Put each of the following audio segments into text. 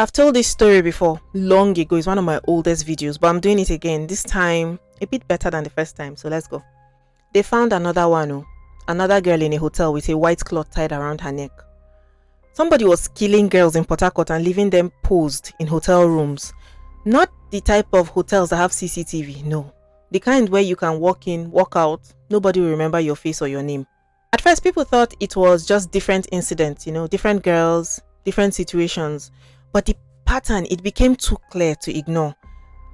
I've told this story before, long ago. It's one of my oldest videos, but I'm doing it again. This time, a bit better than the first time. So let's go. They found another one, another girl in a hotel with a white cloth tied around her neck. Somebody was killing girls in Port Harcourt and leaving them posed in hotel rooms. Not the type of hotels that have CCTV, no. The kind where you can walk in, walk out, nobody will remember your face or your name. At first, people thought it was just different incidents, different girls, different situations. But the pattern, it became too clear to ignore.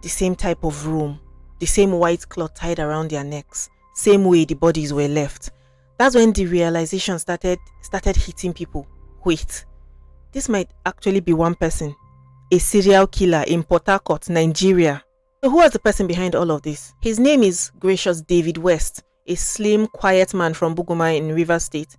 The same type of room, the same white cloth tied around their necks, same way the bodies were left. That's when the realization started hitting people. Wait, this might actually be one person, a serial killer in Port Harcourt, Nigeria. So who was the person behind all of this? His name is Gracious David West, a slim, quiet man from Buguma in Rivers State.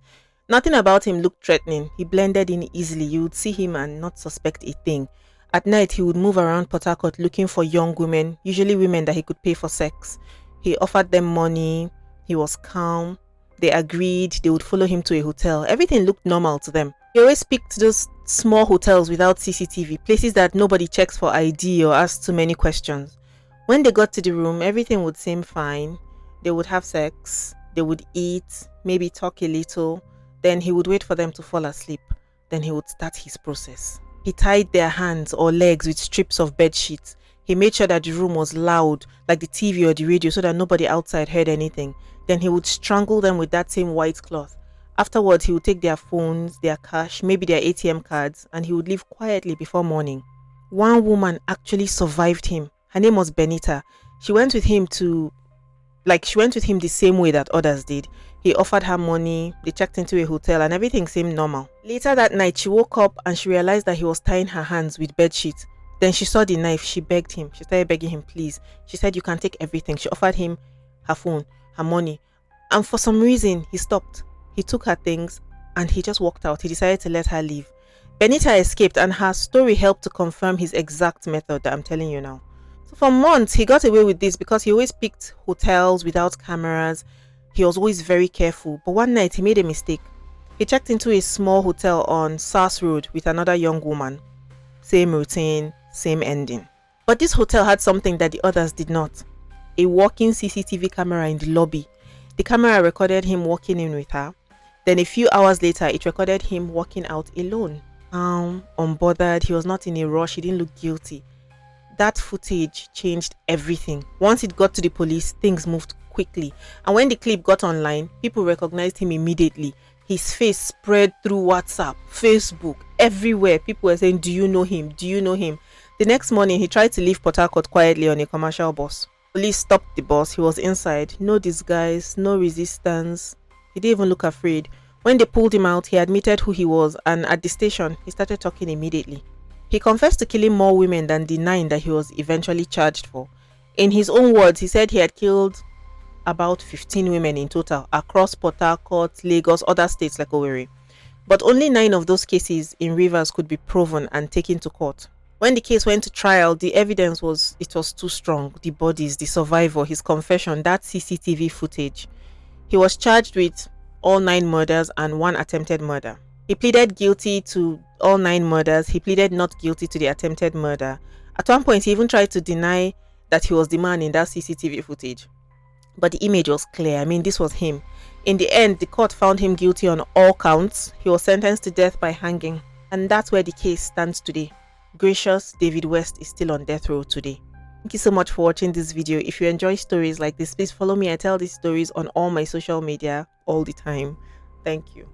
Nothing about him looked threatening. He blended in easily. You would see him and not suspect a thing. At night, he would move around Port Harcourt looking for young women, usually women that he could pay for sex. He offered them money. He was calm. They agreed. They would follow him to a hotel. Everything looked normal to them. He always picked those small hotels without CCTV, places that nobody checks for ID or asks too many questions. When they got to the room, everything would seem fine. They would have sex. They would eat, maybe talk a little. Then he would wait for them to fall asleep. Then he would start his process. He tied their hands or legs with strips of bed sheets. He made sure that the room was loud, like the TV or the radio, so that nobody outside heard anything. Then he would strangle them with that same white cloth. Afterwards, he would take their phones, their cash, maybe their ATM cards, and he would leave quietly before morning. One woman actually survived him. Her name was Benita. She went with him the same way that others did. He offered her money, they checked into a hotel, and everything seemed normal. Later that night, she woke up and she realized that he was tying her hands with bed sheets. Then she saw the knife. She begged him. She started begging him, please. She said, you can take everything. She offered him her phone, her money. And for some reason, he stopped. He took her things and he just walked out. He decided to let her leave. Benita escaped and her story helped to confirm his exact method that I'm telling you now. So for months, he got away with this because he always picked hotels without cameras. He was always very careful. But one night, he made a mistake. He checked into a small hotel on Sars Road with another young woman. Same routine, same ending. But this hotel had something that the others did not. A working CCTV camera in the lobby. The camera recorded him walking in with her. Then a few hours later, it recorded him walking out alone. Unbothered, he was not in a rush, he didn't look guilty. That footage changed everything. Once it got to the police, things moved quickly. And when the clip got online, people recognized him immediately. His face spread through WhatsApp, Facebook, everywhere. People were saying, do you know him? Do you know him? The next morning, he tried to leave Port Harcourt quietly on a commercial bus. Police stopped the bus. He was inside. No disguise, no resistance. He didn't even look afraid. When they pulled him out, he admitted who he was, and at the station, he started talking immediately. He confessed to killing more women than the 9 that he was eventually charged for. In his own words, he said he had killed about 15 women in total across Port Harcourt, Lagos, other states like Owerri. But only 9 of those cases in Rivers could be proven and taken to court. When the case went to trial, the evidence was too strong. The bodies, the survivor, his confession, that CCTV footage. He was charged with all 9 murders and 1 attempted murder. He pleaded guilty to all 9 murders. He pleaded not guilty to the attempted murder. At one point, he even tried to deny that he was the man in that CCTV footage. But the image was clear. This was him. In the end, the court found him guilty on all counts. He was sentenced to death by hanging. And that's where the case stands today. Gracious David West is still on death row today. Thank you so much for watching this video. If you enjoy stories like this, please follow me. I tell these stories on all my social media all the time. Thank you.